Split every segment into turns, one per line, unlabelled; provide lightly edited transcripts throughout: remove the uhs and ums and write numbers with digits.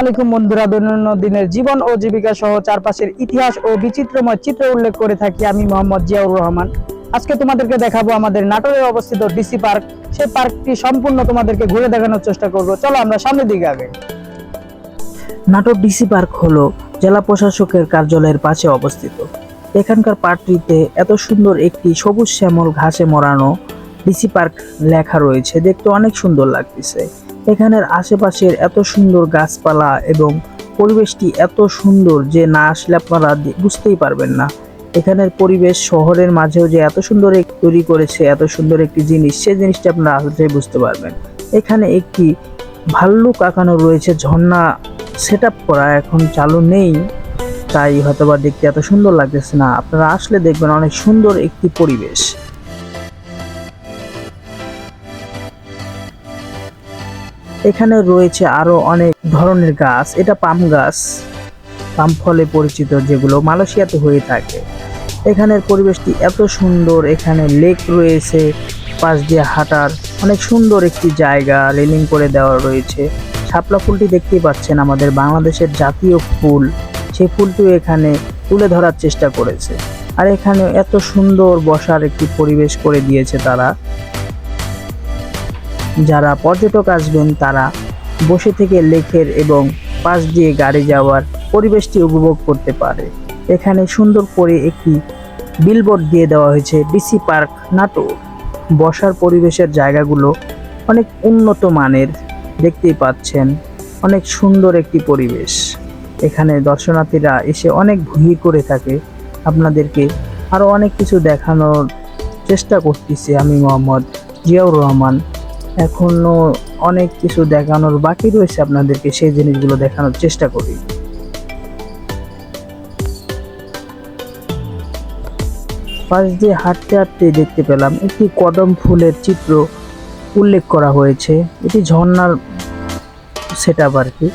আলাইকুম বন্ধুরা, দৈনন্দিন দিনের জীবন ও জীবিকা সহ চারপাশের ইতিহাস ও বিচিত্রময় চিত্র উল্লেখ করে থাকি আমি মোহাম্মদ জিয়াউর রহমান। আজকে তোমাদেরকে দেখাবো আমাদের নাটোরে অবস্থিত ডিসি পার্ক। সেই পার্কটি সম্পূর্ণ তোমাদেরকে ঘুরে দেখানোর চেষ্টা করব। চলো আমরা সামনের দিকে আগে।
নাটোর ডিসি পার্ক হলো জেলা প্রশাসকের কার্যালয়ের পাশে অবস্থিত। এখানকার পার্কটিতে এত সুন্দর একটি সবুজ শ্যামল ঘাসে মোড়ানো ডিসি পার্ক লেখা রয়েছে, দেখতে অনেক সুন্দর লাগতেছে। এখানের আশেপাশের এত সুন্দর গাছপালা এবং পরিবেশটি এত সুন্দর যে না আসলে আপনারা বুঝতেই পারবেন না। এখানের পরিবেশ শহরের মাঝেও যে এত সুন্দর তৈরি করেছে, এত সুন্দর একটি জিনিস, সেই জিনিসটা আপনারা আসলে বুঝতে পারবেন। এখানে একটি ভাল্লুক আঁকানো রয়েছে, ঝর্ণা সেট আপ করা, এখন চালু নেই, তাই হয়তোবা দেখতে এত সুন্দর লাগতেছে না। আপনারা আসলে দেখবেন অনেক সুন্দর একটি পরিবেশ। এখানে রয়েছে আরো অনেক ধরনের গাছ। এটা পাম গাছ, পাম ফলে পরিচিত, যেগুলো মালয়েশিয়াতে হয়ে থাকে। এখানের পরিবেশটি এত সুন্দর। এখানে লেক রয়েছে, পাশ দিয়ে হাঁটার অনেক সুন্দর একটি জায়গা, রেলিং করে দেওয়া রয়েছে। শাপলা ফুলটি দেখতেই পাচ্ছেন, আমাদের বাংলাদেশের জাতীয় ফুল, সেই ফুলটিও এখানে তুলে ধরার চেষ্টা করেছে। আর এখানে এত সুন্দর বসার একটি পরিবেশ করে দিয়েছে তারা। যারা পর্যটক আসবেন তারা বসে থেকে লেকের এবং পাশ দিয়ে গাড়ি যাওয়ার পরিবেশটি উপভোগ করতে পারে। এখানে সুন্দর করে একটি বিলবোর্ড দিয়ে দেওয়া হয়েছে, ডিসি পার্ক নাটোর। বসার পরিবেশের জায়গাগুলো অনেক উন্নত মানের, দেখতেই পাচ্ছেন, অনেক সুন্দর একটি পরিবেশ। এখানে দর্শনার্থীরা এসে অনেক ভিড় করে থাকে। আপনাদেরকে আরও অনেক কিছু দেখানোর চেষ্টা করতেছি আমি মোহাম্মদ জিয়াউর রহমান। এখনো অনেক কিছু দেখানোর বাকি রয়েছে, আপনাদেরকে সেই জিনিসগুলো দেখানোর চেষ্টা করি। পাশ দিয়ে হাঁটতে হাঁটতে দেখতে পেলাম একটি কদম ফুলের চিত্র উল্লেখ করা হয়েছে। এটি ঝর্ণার সেট আপ আর কি।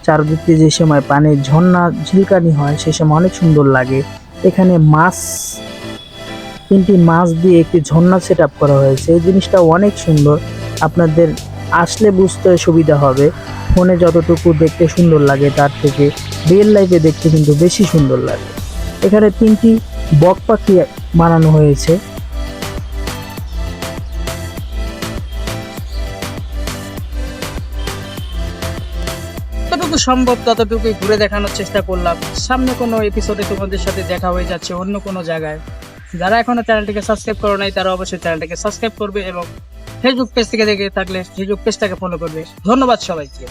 চারদিকে যে সময় পানির ঝর্ণা ঝিলকানি হয় সে সময় অনেক সুন্দর লাগে। এখানে মাছ, 3টি মাছ দিয়ে একটি ঝর্ণা সেট আপ করা হয়েছে। এই জিনিসটা অনেক সুন্দর, আপনাদের আসলে বুঝতে সুবিধা হবে। ফোনে যতটুকু দেখতে সুন্দর লাগে তার থেকে রিয়েল লাইফে দেখতে কিন্তু বেশি সুন্দর লাগে। এখানে 3টি বক পাখি বানানো হয়েছে।
যতটুকু সম্ভব ততটুকুই ঘুরে দেখানোর চেষ্টা করলাম। সামনে কোনো এপিসোডে তোমাদের সাথে দেখা হয়ে যাচ্ছে অন্য কোনো জায়গায়। যারা এখনো চ্যানেলটিকে সাবস্ক্রাইব করো নাই তারা অবশ্যই চ্যানেলটিকে সাবস্ক্রাইব করবে এবং ফেসবুক পেজ থেকে দেখে থাকলে ফেসবুক পেজটাকে ফলো করবে। ধন্যবাদ সবাইকে।